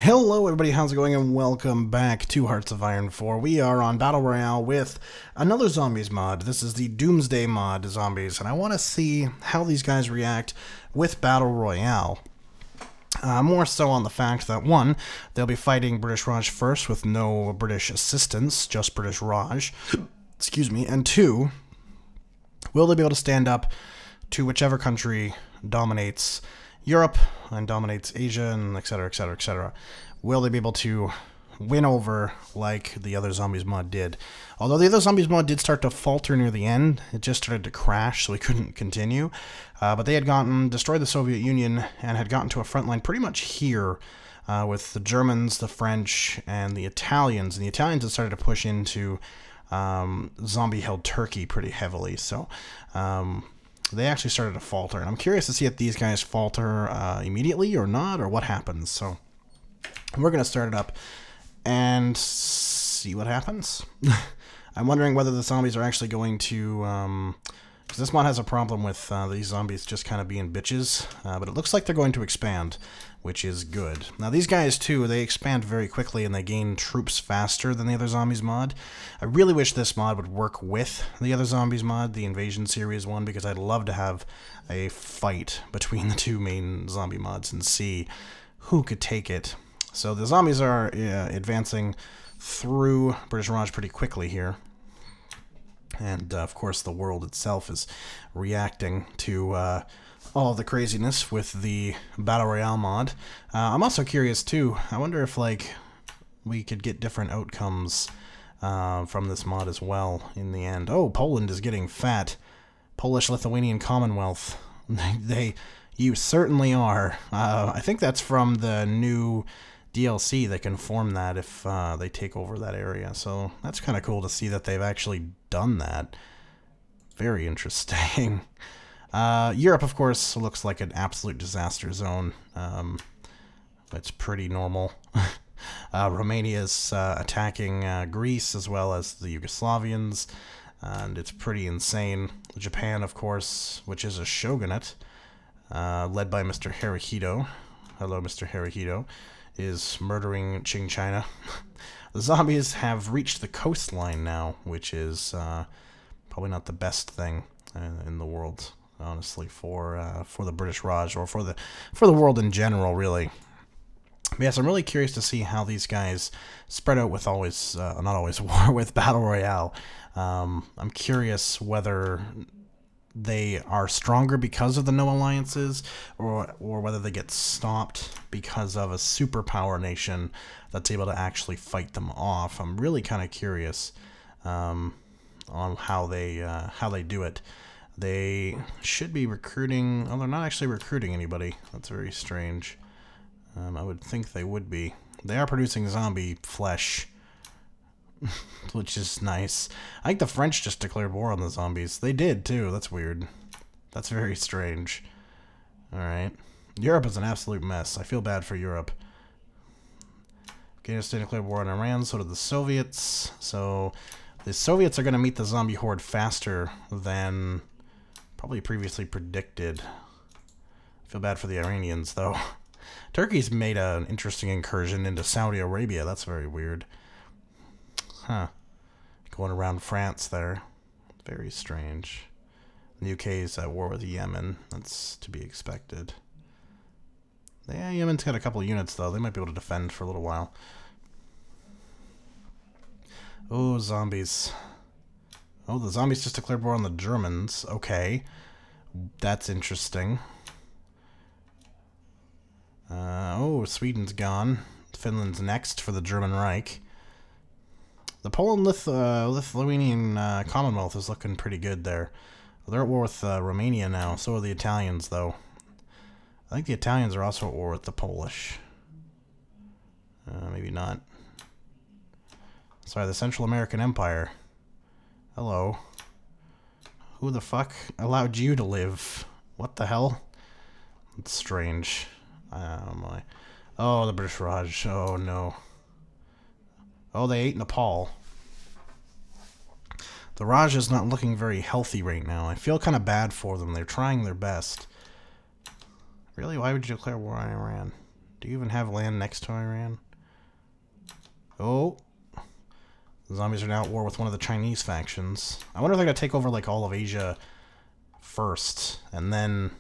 Hello everybody, how's it going, and welcome back to Hearts of Iron 4. We are on Battle Royale with another Zombies mod. This is the Doomsday mod Zombies, and I want to see how these guys react with Battle Royale. More so on the fact that, one, they'll be fighting British Raj first with no British assistance, just British Raj, excuse me, and two, will they be able to stand up to whichever country dominates Europe and dominates Asia, and etc, etc, etc. Will they be able to win over like the other Zombies mod did? Although the other Zombies mod did start to falter near the end, it just started to crash, so we couldn't continue. But they had destroyed the Soviet Union and had gotten to a front line pretty much here with the Germans, the French, and the Italians. And the Italians had started to push into zombie-held Turkey pretty heavily, so they actually started to falter. And I'm curious to see if these guys falter immediately or not, or what happens. So we're going to start it up and see what happens. I'm wondering whether the zombies are actually going to... because this mod has a problem with these zombies just kind of being bitches. But it looks like they're going to expand, which is good. Now these guys too, they expand very quickly and they gain troops faster than the other Zombies mod. I really wish this mod would work with the other Zombies mod, the Invasion Series one, because I'd love to have a fight between the two main zombie mods and see who could take it. So the zombies are advancing through British Raj pretty quickly here. And of course the world itself is reacting to all the craziness with the Battle Royale mod. I'm also curious too, I wonder if like we could get different outcomes from this mod as well in the end. Oh, Poland is getting fat. Polish-Lithuanian Commonwealth. You certainly are. I think that's from the new DLC that can form that if they take over that area. So that's kind of cool to see that they've actually done that. Very interesting. Europe, of course, looks like an absolute disaster zone. It's pretty normal. Romania's attacking Greece as well as the Yugoslavians, and it's pretty insane. Japan, of course, which is a shogunate, led by Mr. Hirohito. Hello, Mr. Hirohito. Is murdering Qing China. The zombies have reached the coastline now, which is probably not the best thing in the world, honestly, for the British Raj, or for the world in general, really. But yes, I'm really curious to see how these guys spread out with not always war, with Battle Royale. I'm curious whether they are stronger because of the no alliances, or whether they get stopped because of a superpower nation that's able to actually fight them off. I'm really kind of curious on how they do it. They should be recruiting. Oh, they're not actually recruiting anybody. That's very strange. I would think they would be. They are producing zombie flesh, which is nice. I think the French just declared war on the zombies. They did, too. That's weird. That's very strange. Alright. Europe is an absolute mess. I feel bad for Europe. Afghanistan declared war on Iran, so did the Soviets. So the Soviets are going to meet the zombie horde faster than probably previously predicted. I feel bad for the Iranians, though. Turkey's made an interesting incursion into Saudi Arabia. That's very weird. Huh. Going around France there. Very strange. The UK is at war with Yemen. That's to be expected. Yeah, Yemen's got a couple of units, though. They might be able to defend for a little while. Oh, zombies. Oh, the zombies just declared war on the Germans. Okay. That's interesting. Oh, Sweden's gone. Finland's next for the German Reich. The Poland-Lithuanian Commonwealth is looking pretty good there. They're at war with Romania now. So are the Italians, though. I think the Italians are also at war with the Polish. Maybe not. Sorry, the Central American Empire. Hello. Who the fuck allowed you to live? What the hell? It's strange. Oh my. Oh, the British Raj. Oh no. Oh, they ate Nepal. The Raj is not looking very healthy right now. I feel kind of bad for them. They're trying their best. Really? Why would you declare war on Iran? Do you even have land next to Iran? Oh. The zombies are now at war with one of the Chinese factions. I wonder if they're going to take over, like, all of Asia first, and then...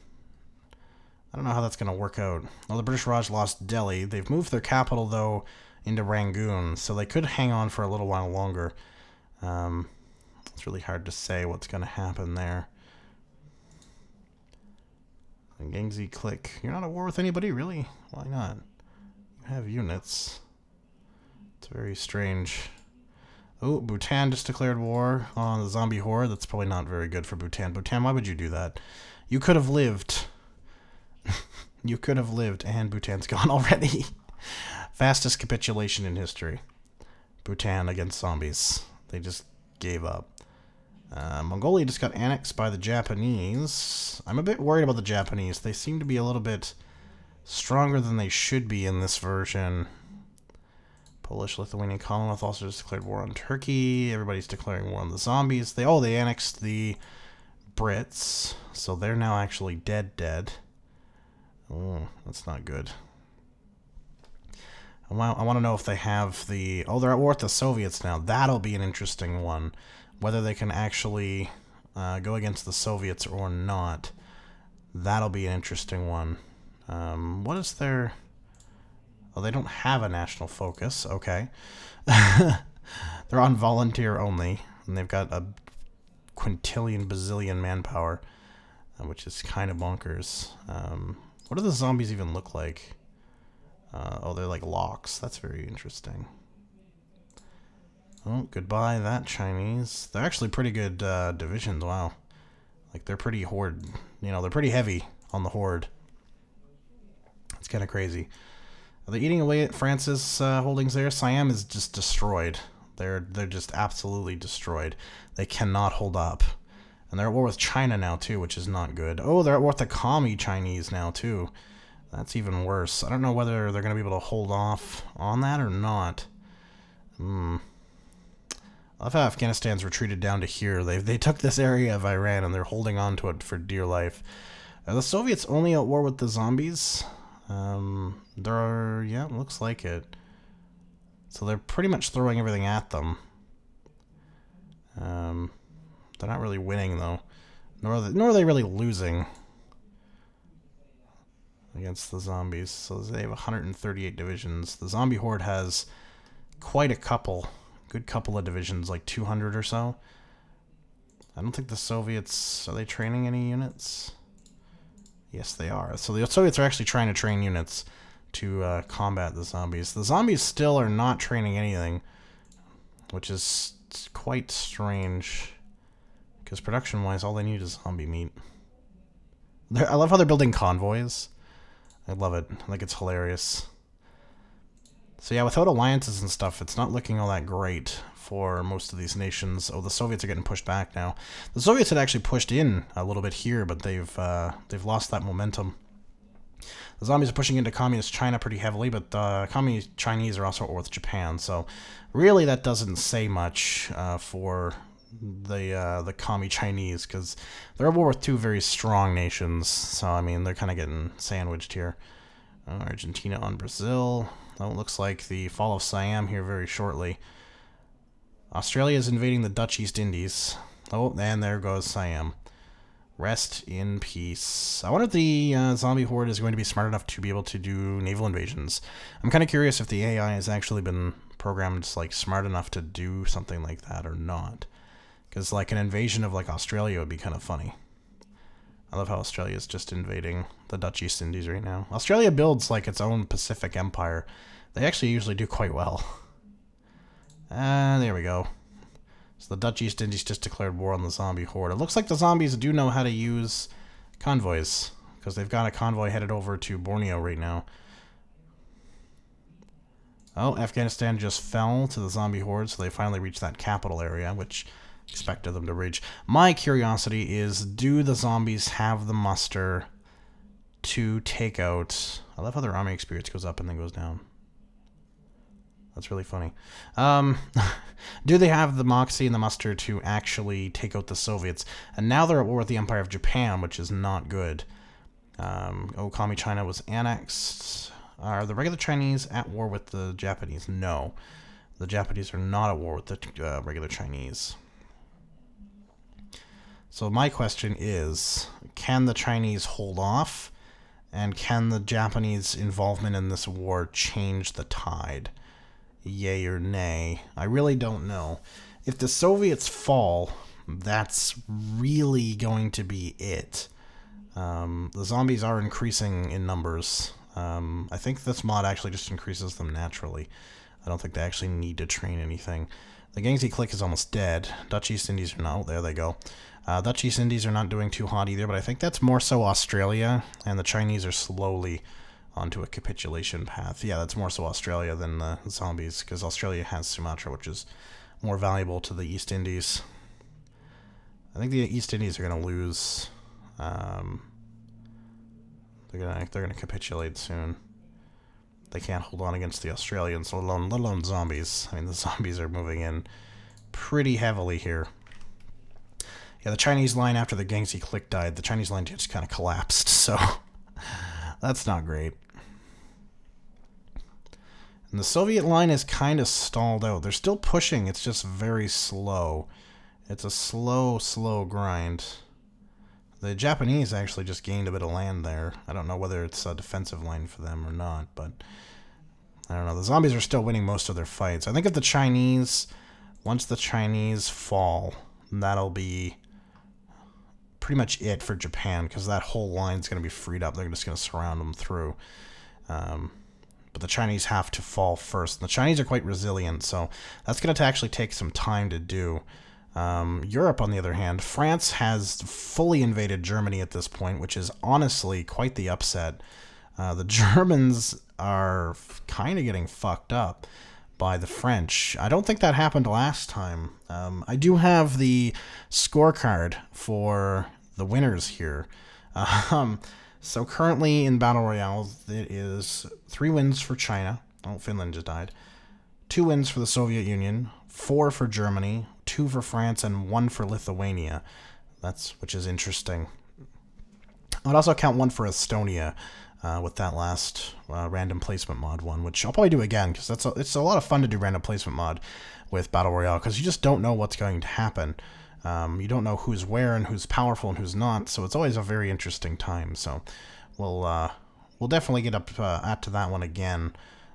I don't know how that's going to work out. Well, the British Raj lost Delhi. They've moved their capital, though, into Rangoon, so they could hang on for a little while longer. It's really hard to say what's going to happen there. And Gangzi click. You're not at war with anybody, really? Why not? You have units. It's very strange. Oh, Bhutan just declared war on the zombie horde. That's probably not very good for Bhutan. Bhutan, why would you do that? You could have lived. You could have lived, and Bhutan's gone already. Fastest capitulation in history. Bhutan against zombies. They just gave up. Mongolia just got annexed by the Japanese. I'm a bit worried about the Japanese. They seem to be a little bit stronger than they should be in this version. Polish-Lithuanian Commonwealth also just declared war on Turkey. Everybody's declaring war on the zombies. They annexed the Brits, so they're now actually dead. Oh, that's not good. I want to know if they have the... Oh, they're at war with the Soviets now. That'll be an interesting one. Whether they can actually go against the Soviets or not. That'll be an interesting one. What is their... Oh, they don't have a national focus. Okay. They're on volunteer only. And they've got a quintillion bazillion manpower. Which is kind of bonkers. What do the zombies even look like? Oh, they're like locks. That's very interesting. Oh, goodbye that Chinese. They're actually pretty good divisions, wow. Like, they're pretty horde. You know, they're pretty heavy on the horde. It's kind of crazy. Are they eating away at France's holdings there? Siam is just destroyed. They're just absolutely destroyed. They cannot hold up. And they're at war with China now, too, which is not good. Oh, they're at war with the commie Chinese now, too. That's even worse. I don't know whether they're going to be able to hold off on that or not. I love how Afghanistan's retreated down to here. They took this area of Iran, and they're holding on to it for dear life. Are the Soviets only at war with the zombies? Yeah, it looks like it. So they're pretty much throwing everything at them. They're not really winning, though. Nor are they really losing against the zombies. So they have 138 divisions. The zombie horde has quite a good couple of divisions, like 200 or so. I don't think the Soviets... Are they training any units? Yes, they are. So the Soviets are actually trying to train units to combat the zombies. The zombies still are not training anything, which is quite strange. Because production-wise, all they need is zombie meat. I love how they're building convoys. I love it. I think it's hilarious. So yeah, without alliances and stuff, it's not looking all that great for most of these nations. Oh, the Soviets are getting pushed back now. The Soviets had actually pushed in a little bit here, but they've lost that momentum. The zombies are pushing into communist China pretty heavily, but communist Chinese are also at war with Japan. So really, that doesn't say much for the commie Chinese, because they're at war with two very strong nations. So I mean, they're kind of getting sandwiched here. Argentina on Brazil. Oh, it looks like the fall of Siam here very shortly. Australia is invading the Dutch East Indies. Oh, and there goes Siam. Rest in peace. I wonder if the zombie horde is going to be smart enough to be able to do naval invasions. I'm kind of curious if the AI has actually been programmed like smart enough to do something like that or not. Because like an invasion of like Australia would be kind of funny. I love how Australia is just invading the Dutch East Indies right now. Australia builds like its own Pacific Empire. They actually usually do quite well. There we go. So the Dutch East Indies just declared war on the zombie horde. It looks like the zombies do know how to use convoys, because they've got a convoy headed over to Borneo right now. Oh, Afghanistan just fell to the zombie horde, so they finally reached that capital area, which expected them to reach. My curiosity is, do the zombies have the muster to take out... I love how their army experience goes up and then goes down. That's really funny. Do they have the moxie and the muster to actually take out the Soviets? And now they're at war with the Empire of Japan, which is not good. Commie China was annexed. Are the regular Chinese at war with the Japanese? No. The Japanese are not at war with the regular Chinese. So my question is, can the Chinese hold off? And can the Japanese involvement in this war change the tide? Yay or nay? I really don't know. If the Soviets fall, that's really going to be it. The zombies are increasing in numbers. I think this mod actually just increases them naturally. I don't think they actually need to train anything. The Gangxi clique is almost dead. Dutch East Indies are not. Oh, there they go. Dutch East Indies are not doing too hot either, but I think that's more so Australia, and the Chinese are slowly onto a capitulation path. Yeah, that's more so Australia than the zombies, because Australia has Sumatra, which is more valuable to the East Indies. I think the East Indies are going to lose. They're gonna capitulate soon. They can't hold on against the Australians, let alone zombies. I mean, the zombies are moving in pretty heavily here. Yeah, the Chinese line after the Gangxi clique died, the Chinese line just kind of collapsed, so that's not great. And the Soviet line is kind of stalled out. They're still pushing, it's just very slow. It's a slow grind. The Japanese actually just gained a bit of land there. I don't know whether it's a defensive line for them or not, but I don't know. The zombies are still winning most of their fights. I think if the Chinese, once the Chinese fall, that'll be pretty much it for Japan, because that whole line's going to be freed up. They're just going to surround them through. But the Chinese have to fall first. And the Chinese are quite resilient, so that's going to actually take some time to do. Europe, on the other hand, France has fully invaded Germany at this point, which is honestly quite the upset. The Germans are kind of getting fucked up by the French. I don't think that happened last time. I do have the scorecard for the winners here. So currently in Battle Royale, it is 3 wins for China. Oh, Finland just died. 2 wins for the Soviet Union, 4 for Germany, 2 for France, and 1 for Lithuania. Which is interesting. I would also count 1 for Estonia with that last random placement mod one, which I'll probably do again, because it's a lot of fun to do random placement mod with Battle Royale, because you just don't know what's going to happen. You don't know who's where and who's powerful and who's not, so it's always a very interesting time. So we'll definitely get up to that one again.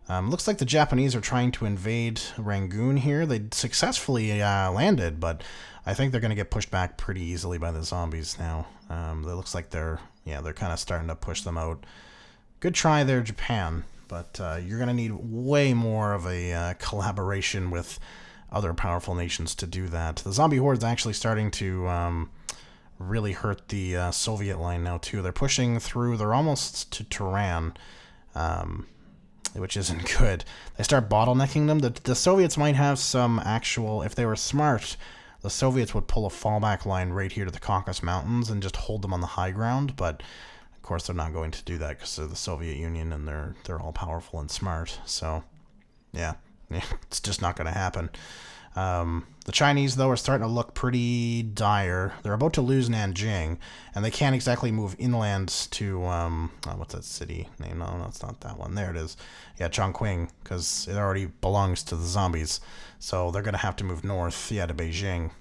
Looks like the Japanese are trying to invade Rangoon here. They successfully landed, but I think they're going to get pushed back pretty easily by the zombies now. It looks like they're kind of starting to push them out. Good try there, Japan, but you're going to need way more of a collaboration with other powerful nations to do that. The zombie horde's actually starting to really hurt the Soviet line now, too. They're pushing through. They're almost to Tehran, which isn't good. They start bottlenecking them. The Soviets might have some actual... If they were smart, the Soviets would pull a fallback line right here to the Caucasus Mountains and just hold them on the high ground, but of course they're not going to do that because they're the Soviet Union and they're all powerful and smart. So, yeah, it's just not going to happen. The Chinese, though, are starting to look pretty dire. They're about to lose Nanjing, and they can't exactly move inland to, what's that city name? No, it's not that one. There it is. Yeah, Chongqing, because it already belongs to the zombies. So they're going to have to move north, to Beijing.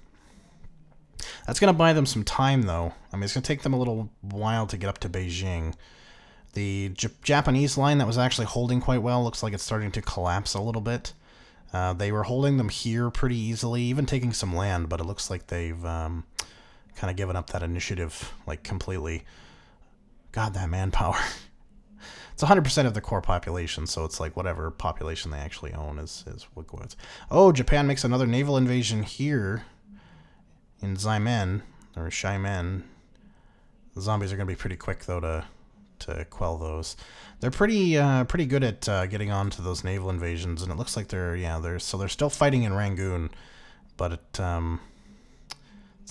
That's going to buy them some time, though. I mean, it's going to take them a little while to get up to Beijing. The Japanese line that was actually holding quite well looks like it's starting to collapse a little bit. They were holding them here pretty easily, even taking some land, but it looks like they've kind of given up that initiative, like, completely. God, that manpower. It's 100% of the core population, so it's like whatever population they actually own is what goes. Oh, Japan makes another naval invasion here in Ximen, or Ximen. The zombies are going to be pretty quick, though, to quell those. They're pretty good at getting onto those naval invasions, and it looks like they're still fighting in Rangoon, but it's not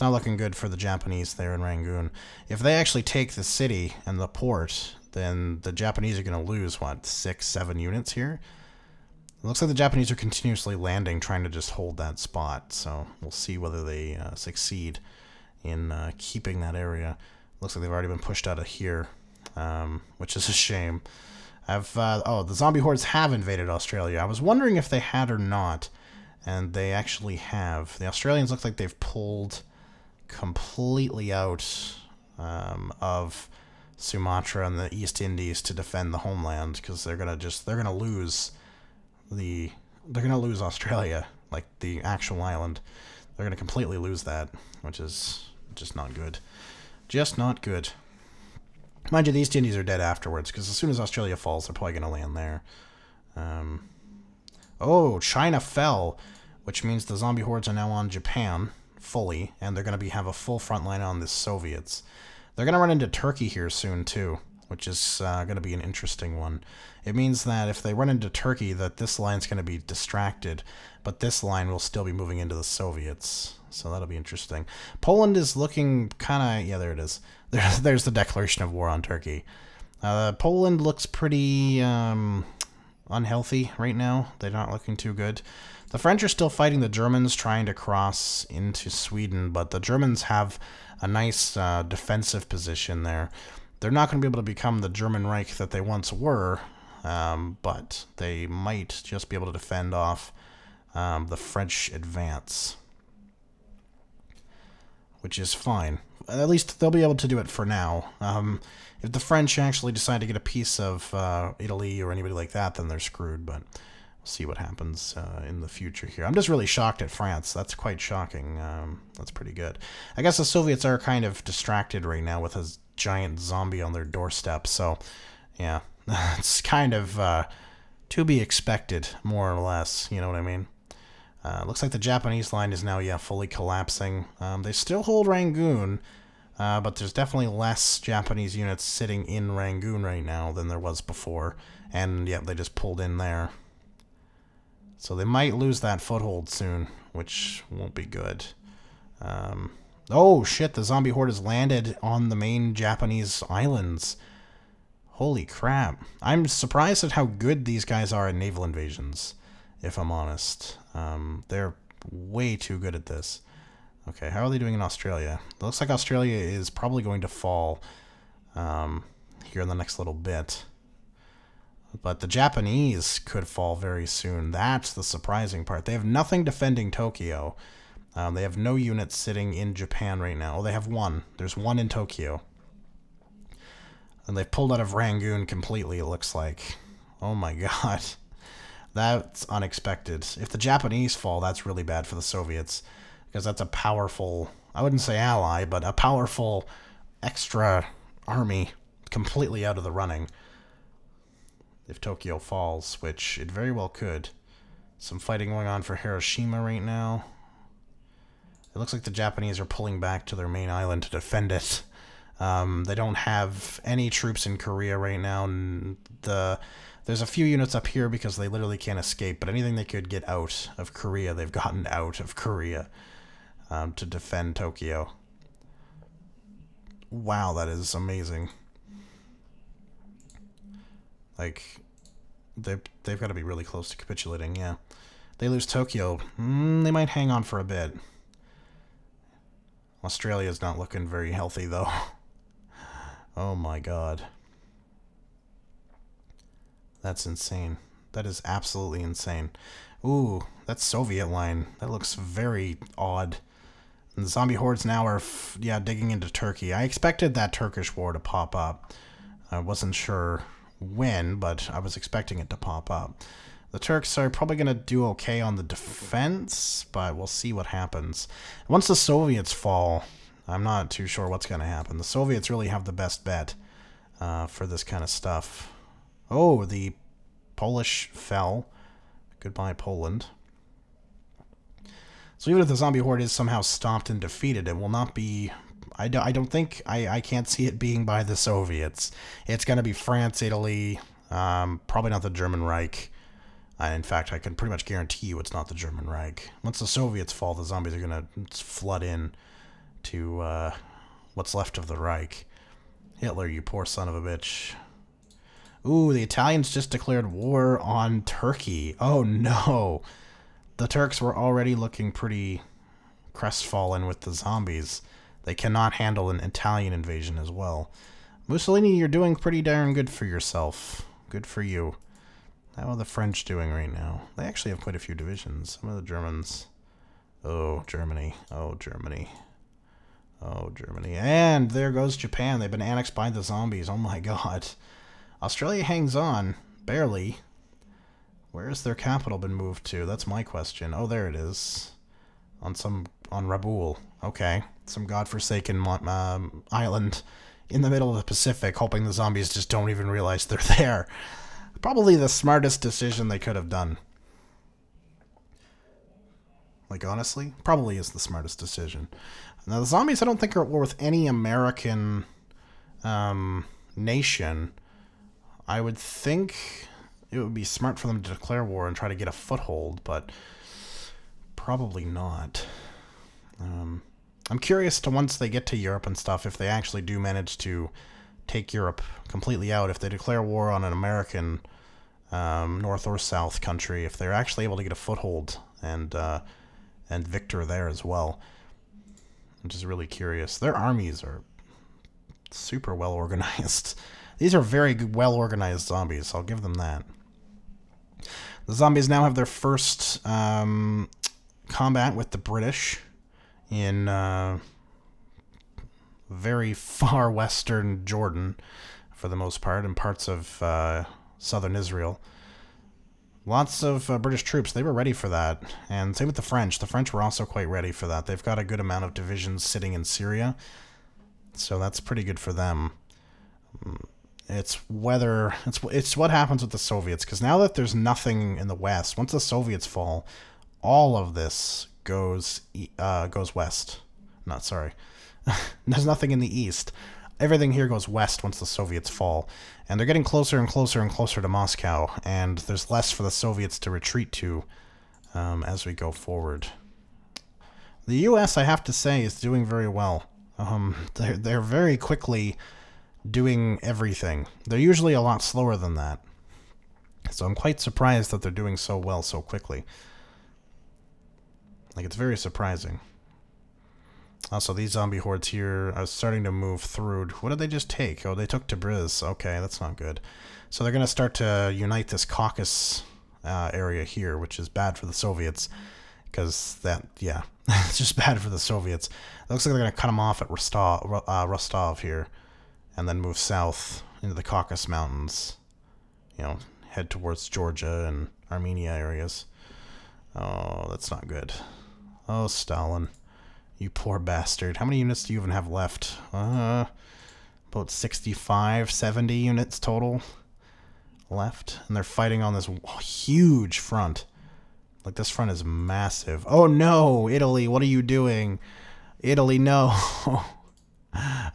looking good for the Japanese there in Rangoon. If they actually take the city and the port, then the Japanese are going to lose, what, 6-7 units here? It looks like the Japanese are continuously landing, trying to just hold that spot, so we'll see whether they succeed in keeping that area. Looks like they've already been pushed out of here. Which is a shame. Oh, the zombie hordes have invaded Australia. I was wondering if they had or not, and they actually have. The Australians look like they've pulled completely out of Sumatra and the East Indies to defend the homeland, because they're gonna lose Australia, like the actual island. They're gonna completely lose that, which is just not good. Just not good. Mind you, the East Indies are dead afterwards, because as soon as Australia falls, they're probably going to land there. Oh, China fell, which means the zombie hordes are now on Japan, fully, and they're going to have a full front line on the Soviets. They're going to run into Turkey here soon, too, which is going to be an interesting one. It means that if they run into Turkey, that this line's going to be distracted, but this line will still be moving into the Soviets. So that'll be interesting. Poland is looking kind of... Yeah, there it is. There's the declaration of war on Turkey. Poland looks pretty unhealthy right now. They're not looking too good. The French are still fighting the Germans trying to cross into Sweden, but the Germans have a nice defensive position there. They're not going to be able to become the German Reich that they once were, but they might just be able to defend off the French advance, which is fine. At least they'll be able to do it for now. If the French actually decide to get a piece of Italy or anybody like that, then they're screwed, but we'll see what happens in the future here. I'm just really shocked at France. That's quite shocking. That's pretty good. I guess the Soviets are kind of distracted right now with a giant zombie on their doorstep, so yeah, it's kind of to be expected, more or less, you know what I mean? Looks like the Japanese line is now, yeah, fully collapsing. They still hold Rangoon, but there's definitely less Japanese units sitting in Rangoon right now than there was before. And, yeah, they just pulled in there. So they might lose that foothold soon, which won't be good. Oh, shit, the zombie horde has landed on the main Japanese islands. Holy crap. I'm surprised at how good these guys are at naval invasions, if I'm honest. They're way too good at this. Okay, how are they doing in Australia? It looks like Australia is probably going to fall here in the next little bit. But the Japanese could fall very soon. That's the surprising part. They have nothing defending Tokyo. They have no units sitting in Japan right now. Oh, they have one. There's one in Tokyo. And they've pulled out of Rangoon completely, it looks like. Oh my god. That's unexpected. If the Japanese fall, that's really bad for the Soviets, because that's a powerful, I wouldn't say ally, but a powerful extra army completely out of the running if Tokyo falls, which it very well could. Some fighting going on for Hiroshima right now. It looks like the Japanese are pulling back to their main island to defend it. They don't have any troops in Korea right now, and there's a few units up here because they literally can't escape, but anything they could get out of Korea, they've gotten out of Korea to defend Tokyo. Wow, that is amazing. Like, they've got to be really close to capitulating, yeah. They lose Tokyo. They might hang on for a bit. Australia's not looking very healthy, though. Oh my god. That's insane. That is absolutely insane. Ooh, that Soviet line. That looks very odd. And the zombie hordes now are, yeah, digging into Turkey. I expected that Turkish war to pop up. I wasn't sure when, but I was expecting it to pop up. The Turks are probably going to do okay on the defense, but we'll see what happens. Once the Soviets fall, I'm not too sure what's going to happen. The Soviets really have the best bet for this kind of stuff. Oh, the Polish fell. Goodbye, Poland. So even if the zombie horde is somehow stopped and defeated, it will not be... I don't think... I can't see it being by the Soviets. It's going to be France, Italy, probably not the German Reich. In fact, I can pretty much guarantee you it's not the German Reich. Once the Soviets fall, the zombies are going to flood in to what's left of the Reich. Hitler, you poor son of a bitch. Ooh, the Italians just declared war on Turkey. Oh no! The Turks were already looking pretty crestfallen with the zombies. They cannot handle an Italian invasion as well. Mussolini, you're doing pretty darn good for yourself. Good for you. How are the French doing right now? They actually have quite a few divisions. Some of the Germans. Oh, Germany. Oh, Germany. Oh, Germany. And there goes Japan. They've been annexed by the zombies. Oh my god. Australia hangs on. Barely. Where has their capital been moved to? That's my question. Oh, there it is. On Rabaul. Okay. Some godforsaken island in the middle of the Pacific, hoping the zombies just don't even realize they're there. Probably the smartest decision they could have done. Like, honestly, probably is the smartest decision. Now, the zombies, I don't think, are at war with any American nation. I would think it would be smart for them to declare war and try to get a foothold, but probably not. I'm curious to, once they get to Europe and stuff, if they actually do manage to take Europe completely out, if they declare war on an American North or South country, if they're actually able to get a foothold and victor there as well. I'm just really curious. Their armies are super well organized. These are very well organized zombies, I'll give them that. The zombies now have their first combat with the British in very far western Jordan, for the most part, and parts of southern Israel. Lots of British troops, they were ready for that. And same with the French. The French were also quite ready for that. They've got a good amount of divisions sitting in Syria, so that's pretty good for them. It's what happens with the Soviets, because now that there's nothing in the West, once the Soviets fall, all of this goes west. Not sorry. There's nothing in the East. Everything here goes west once the Soviets fall. And they're getting closer and closer and closer to Moscow, and there's less for the Soviets to retreat to as we go forward. The U.S., I have to say, is doing very well. They're very quickly doing everything. They're usually a lot slower than that. So I'm quite surprised that they're doing so well so quickly. Like, it's very surprising. Also, these zombie hordes here are starting to move through. What did they just take? Oh, they took Tabriz. Okay, that's not good. So they're going to start to unite this Caucasus area here, which is bad for the Soviets. Because that, yeah, it's just bad for the Soviets. It looks like they're going to cut them off at Rostov here, and then move south into the Caucasus Mountains. You know, head towards Georgia and Armenia areas. Oh, that's not good. Oh, Stalin. You poor bastard. How many units do you even have left? About 65, 70 units total left. And they're fighting on this huge front. Like, this front is massive. Oh, no! Italy, what are you doing? Italy, no!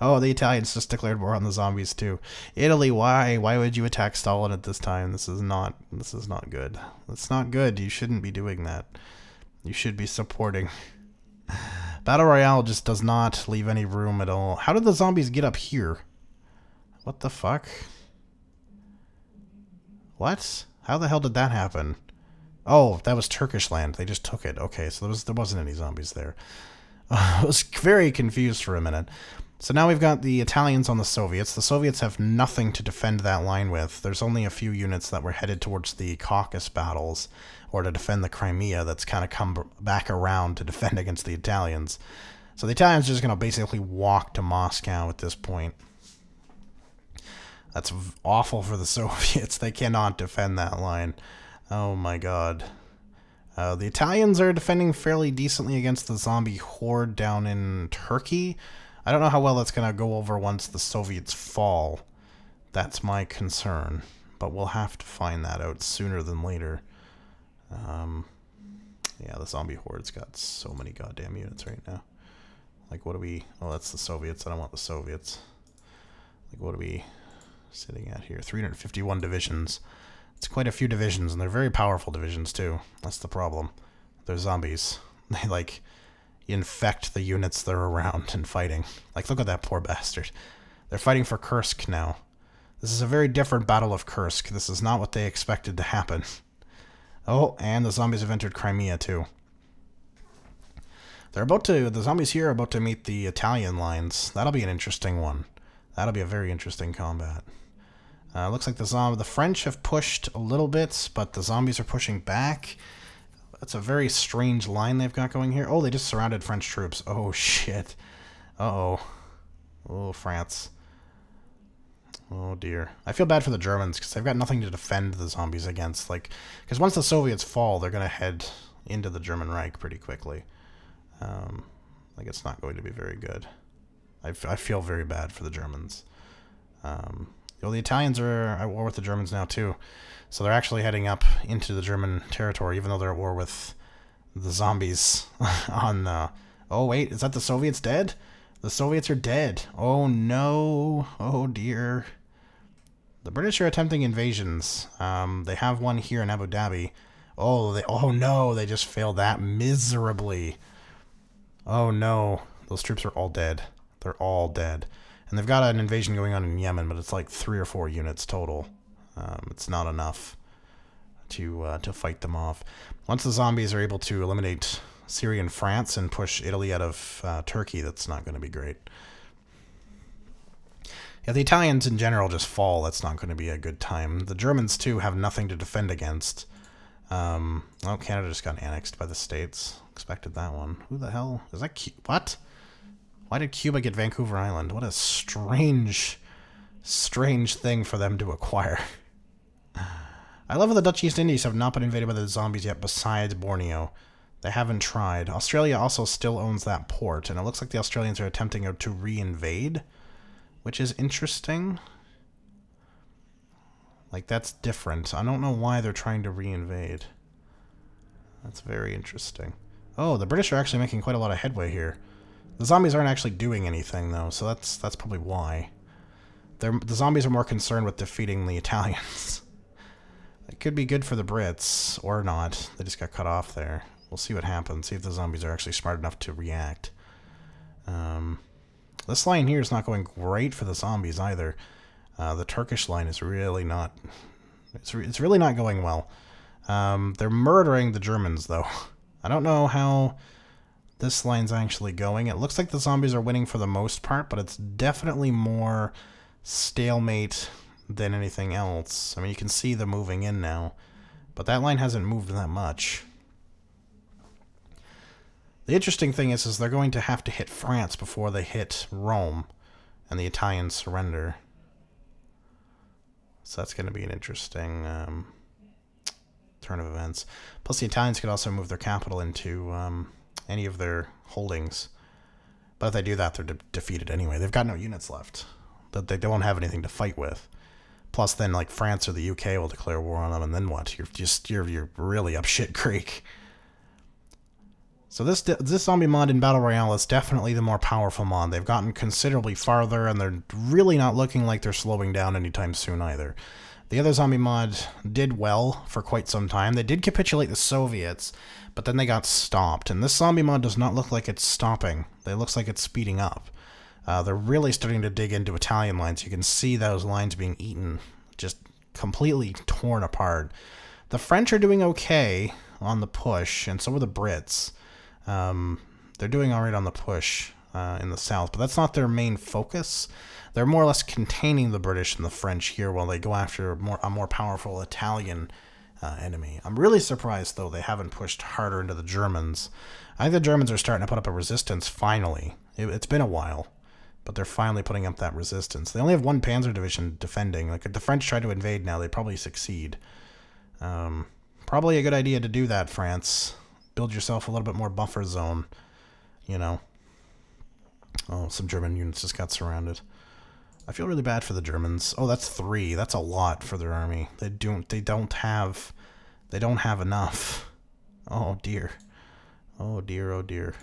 Oh, the Italians just declared war on the zombies, too. Italy, why? Why would you attack Stalin at this time? This is not good. It's not good. You shouldn't be doing that. You should be supporting... Battle Royale just does not leave any room at all. How did the zombies get up here? What the fuck? What? How the hell did that happen? Oh, that was Turkish land. They just took it. Okay, so there wasn't any zombies there. I was very confused for a minute. So now we've got the Italians on the Soviets. The Soviets have nothing to defend that line with. There's only a few units that were headed towards the Caucasus battles, or to defend the Crimea, that's kind of come back around to defend against the Italians. So the Italians are just going to basically walk to Moscow at this point. That's awful for the Soviets. They cannot defend that line. Oh my god. The Italians are defending fairly decently against the zombie horde down in Turkey. I don't know how well that's going to go over once the Soviets fall. That's my concern. But we'll have to find that out sooner than later. Yeah, the zombie horde's got so many goddamn units right now. Like, what are we... Oh, that's the Soviets. I don't want the Soviets. Like, what are we sitting at here? 351 divisions. It's quite a few divisions, and they're very powerful divisions, too. That's the problem. They're zombies. They, like, infect the units they're around and fighting. Like, look at that poor bastard. They're fighting for Kursk now. This is a very different Battle of Kursk. This is not what they expected to happen. Oh, and the zombies have entered Crimea, too. The zombies here are about to meet the Italian lines. That'll be an interesting one. That'll be a very interesting combat. Looks like the French have pushed a little bit, but the zombies are pushing back. That's a very strange line they've got going here. Oh, they just surrounded French troops. Oh, shit. Uh-oh. Oh, France. Oh, dear. I feel bad for the Germans, because they've got nothing to defend the zombies against. Like, because once the Soviets fall, they're going to head into the German Reich pretty quickly. Like, it's not going to be very good. I feel very bad for the Germans. Well, the Italians are at war with the Germans now, too. So they're actually heading up into the German territory, even though they're at war with the zombies on... Oh, wait, is that the Soviets dead? The Soviets are dead. Oh, no. Oh, dear. The British are attempting invasions. They have one here in Abu Dhabi. Oh, no, they just failed that miserably. Oh, no. Those troops are all dead. They're all dead. And they've got an invasion going on in Yemen, but it's like 3 or 4 units total. It's not enough to fight them off. Once the zombies are able to eliminate Syria and France and push Italy out of Turkey, that's not going to be great. Yeah, the Italians in general just fall. That's not going to be a good time. The Germans, too, have nothing to defend against. Oh, Canada just got annexed by the States. Expected that one. Who the hell? Is that what? Why did Cuba get Vancouver Island? What a strange thing for them to acquire. I love how the Dutch East Indies have not been invaded by the zombies yet, besides Borneo. They haven't tried. Australia also still owns that port, and it looks like the Australians are attempting to re-invade, which is interesting. Like, that's different. I don't know why they're trying to re-invade. That's very interesting. Oh, the British are actually making quite a lot of headway here. The zombies aren't actually doing anything, though, so that's probably why. The zombies are more concerned with defeating the Italians. It could be good for the Brits, or not. They just got cut off there. We'll see what happens, see if the zombies are actually smart enough to react. This line here is not going great for the zombies, either. The Turkish line is really not... It's really not going well. They're murdering the Germans, though. I don't know how this line's actually going. It looks like the zombies are winning for the most part, but it's definitely more stalemate than anything else. I mean, you can see them moving in now, but that line hasn't moved that much. The interesting thing is they're going to have to hit France before they hit Rome, and the Italians surrender. So that's going to be an interesting turn of events. Plus, the Italians could also move their capital into any of their holdings. But if they do that, they're defeated anyway. They've got no units left. They don't have anything to fight with. Plus, then, like, France or the UK will declare war on them, and then what? You're really up shit creek. So this zombie mod in Battle Royale is definitely the more powerful mod. They've gotten considerably farther, and they're really not looking like they're slowing down anytime soon either. The other zombie mod did well for quite some time. They did capitulate the Soviets, but then they got stopped. And this zombie mod does not look like it's stopping. It looks like it's speeding up. They're really starting to dig into Italian lines. You can see those lines being eaten, just completely torn apart. The French are doing okay on the push, and so are the Brits. They're doing all right on the push in the south, but that's not their main focus. They're more or less containing the British and the French here while they go after a more powerful Italian enemy. I'm really surprised, though, they haven't pushed harder into the Germans. I think the Germans are starting to put up a resistance, finally. It's been a while, but they're finally putting up that resistance. They only have one Panzer Division defending. Like, if the French try to invade now, they'd probably succeed. Probably a good idea to do that, France. Build yourself a little bit more buffer zone, you know. Oh, some German units just got surrounded. I feel really bad for the Germans. Oh, that's 3. That's a lot for their army. They don't have enough. Oh dear. Oh dear, oh dear.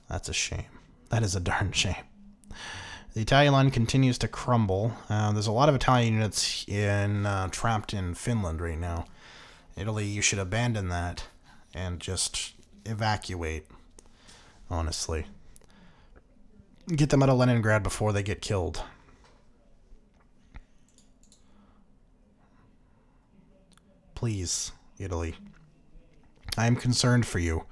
That's a shame. That is a darn shame. The Italian line continues to crumble. There's a lot of Italian units trapped in Finland right now. Italy, you should abandon that and just evacuate, honestly. Get them out of Leningrad before they get killed. Please, Italy. I am concerned for you.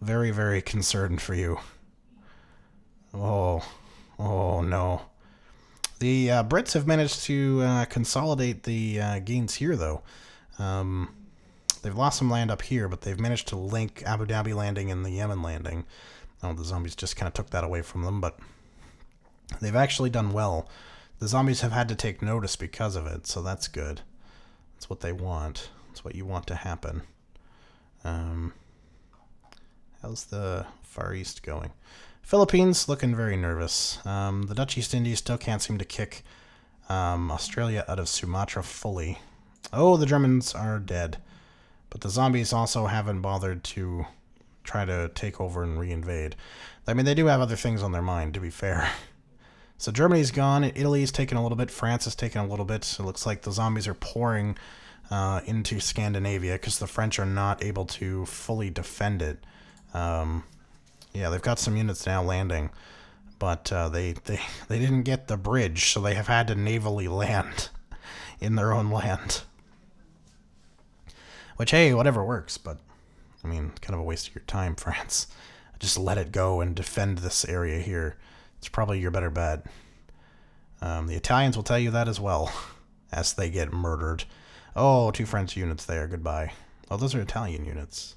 Very, very concerned for you. Oh no. The Brits have managed to consolidate the gains here, though. They've lost some land up here, but they've managed to link Abu Dhabi landing and the Yemen landing. Oh, the zombies just kind of took that away from them, but they've actually done well. The zombies have had to take notice because of it, so that's good. That's what they want. That's what you want to happen. How's the Far East going? Philippines looking very nervous. The Dutch East Indies still can't seem to kick Australia out of Sumatra fully. Oh, the Germans are dead. But the zombies also haven't bothered to try to take over and reinvade. I mean, they do have other things on their mind, to be fair. So Germany's gone, Italy's taken a little bit, France has taken a little bit. It looks like the zombies are pouring into Scandinavia because the French are not able to fully defend it. Yeah, they've got some units now landing, but they didn't get the bridge, so they have had to navally land in their own land. Which, hey, whatever works, but, I mean, kind of a waste of your time, France. Just let it go and defend this area here. It's probably your better bet. The Italians will tell you that as well, as they get murdered. Oh, 2 French units there. Goodbye. Oh, those are Italian units.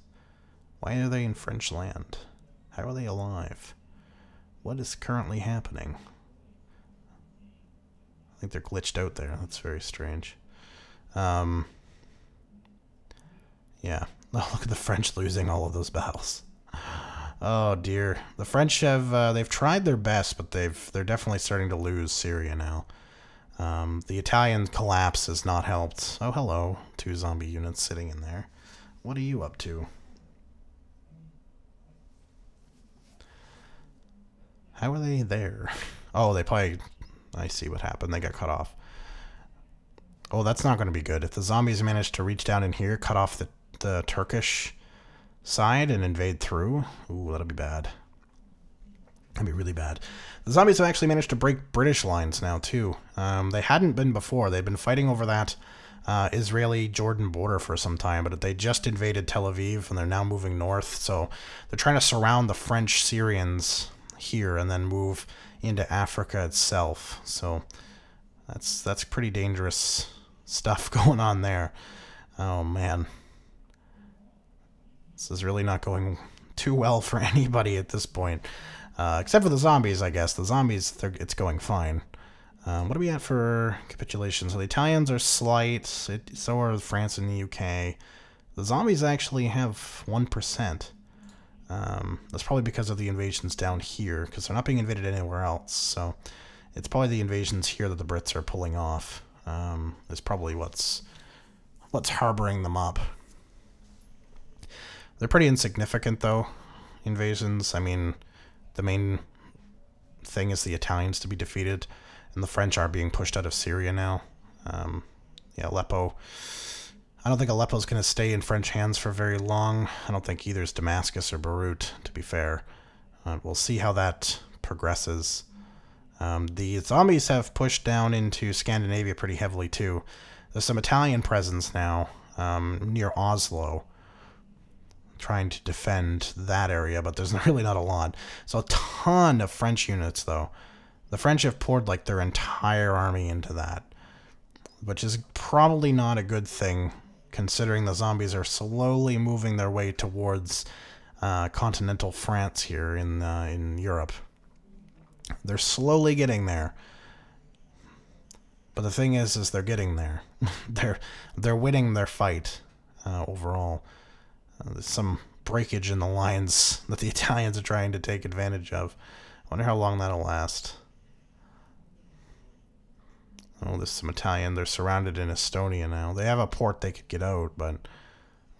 Why are they in French land? How are they alive? What is currently happening? I think they're glitched out there. That's very strange. Yeah. Oh, look at the French losing all of those battles. Oh dear. The French have they've tried their best, but they're definitely starting to lose Syria now. The Italian collapse has not helped. Oh, hello. 2 zombie units sitting in there. What are you up to? How are they there? Oh, they probably... I see what happened. They got cut off. Oh, that's not going to be good. If the zombies manage to reach down in here, cut off the Turkish side and invade through. Ooh, that'll be bad. That'd be really bad. The zombies have actually managed to break British lines now, too. They hadn't been before. They'd been fighting over that Israeli-Jordan border for some time, but they just invaded Tel Aviv, and they're now moving north. So they're trying to surround the French Syrians here and then move into Africa itself. So that's pretty dangerous stuff going on there. Oh, man. This is really not going too well for anybody at this point. Except for the zombies, I guess. The zombies, it's going fine. What are we at for capitulation? So the Italians are slight. So are France and the UK. The zombies actually have 1%. That's probably because of the invasions down here, because they're not being invaded anywhere else. So it's probably the invasions here that the Brits are pulling off. Is probably what's harboring them up. They're pretty insignificant, though, invasions. I mean, the main thing is the Italians to be defeated, and the French are being pushed out of Syria now. Yeah, Aleppo. I don't think Aleppo's going to stay in French hands for very long. I don't think either is Damascus or Beirut, to be fair. We'll see how that progresses. The zombies have pushed down into Scandinavia pretty heavily, too. There's some Italian presence now near Oslo, trying to defend that area, but there's really not a lot. So a ton of French units, though. The French have poured like their entire army into that, which is probably not a good thing, considering the zombies are slowly moving their way towards continental France here in Europe. They're slowly getting there. But the thing is they're getting there. they're winning their fight overall. There's some breakage in the lines that the Italians are trying to take advantage of. I wonder how long that'll last. Oh, there's some Italian. They're surrounded in Estonia now. They have a port they could get out, but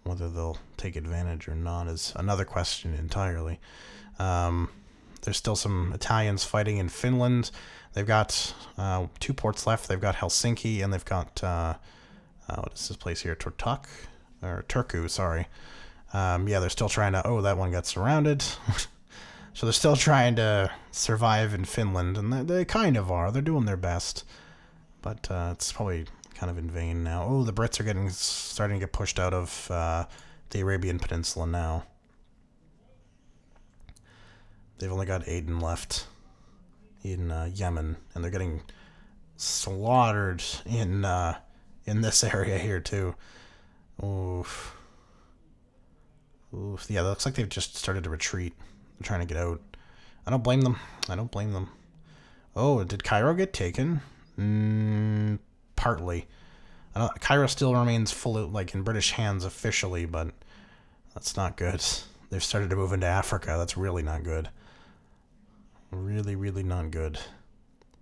whether they'll take advantage or not is another question entirely. There's still some Italians fighting in Finland. They've got 2 ports left. They've got Helsinki, and they've got, what is this place here? Turku, sorry. Yeah, they're still trying to... Oh, that one got surrounded. So they're still trying to survive in Finland, and they kind of are. They're doing their best. But it's probably kind of in vain now. Oh, the Brits are starting to get pushed out of the Arabian Peninsula now. They've only got Aden left in Yemen, and they're getting slaughtered in this area here too. Oof. Oof. Yeah, that looks like they've just started to retreat. They're trying to get out. I don't blame them. I don't blame them. Oh, did Cairo get taken? Partly. Cairo still remains fully, like, in British hands officially, but that's not good. They've started to move into Africa. That's really not good. Really, really not good.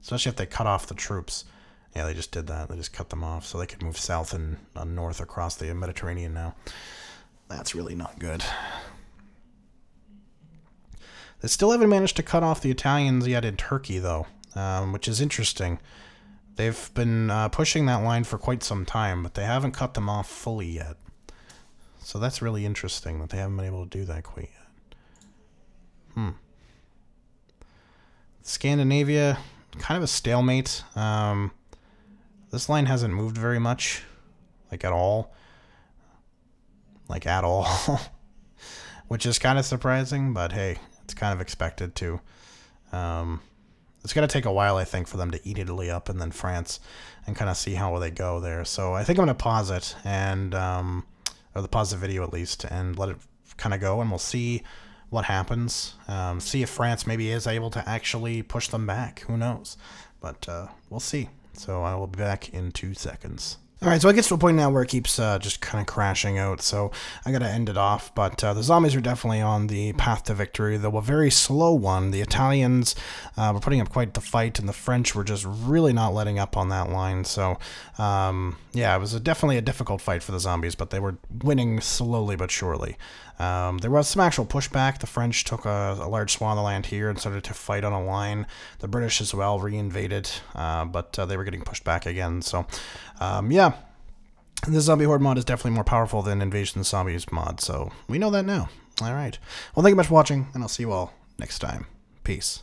Especially if they cut off the troops. Yeah, they just did that. They just cut them off so they could move south and north across the Mediterranean now. That's really not good. They still haven't managed to cut off the Italians yet in Turkey, though, which is interesting. They've been pushing that line for quite some time, but they haven't cut them off fully yet. So that's really interesting that they haven't been able to do that quite yet. Scandinavia, kind of a stalemate. This line hasn't moved very much, like at all. Like at all. Which is kind of surprising, but hey, it's kind of expected to. It's going to take a while, I think, for them to eat Italy up and then France and kind of see how they go there. So I think I'm going to pause it, and or pause the video at least, and let it kind of go, and we'll see what happens. See if France maybe is able to actually push them back. Who knows? But we'll see. So I will be back in 2 seconds. Alright, so it gets to a point now where it keeps just kind of crashing out, so I gotta end it off, but the zombies are definitely on the path to victory, though a very slow one. The Italians were putting up quite the fight, and the French were just really not letting up on that line, so yeah, it was definitely a difficult fight for the zombies, but they were winning slowly but surely. There was some actual pushback. The French took a large swath of the land here and started to fight on a line. The British as well re-invaded, but they were getting pushed back again, so yeah. This Zombie Horde mod is definitely more powerful than Invasion Zombies mod, so we know that now. Alright. Well, thank you much for watching, and I'll see you all next time. Peace.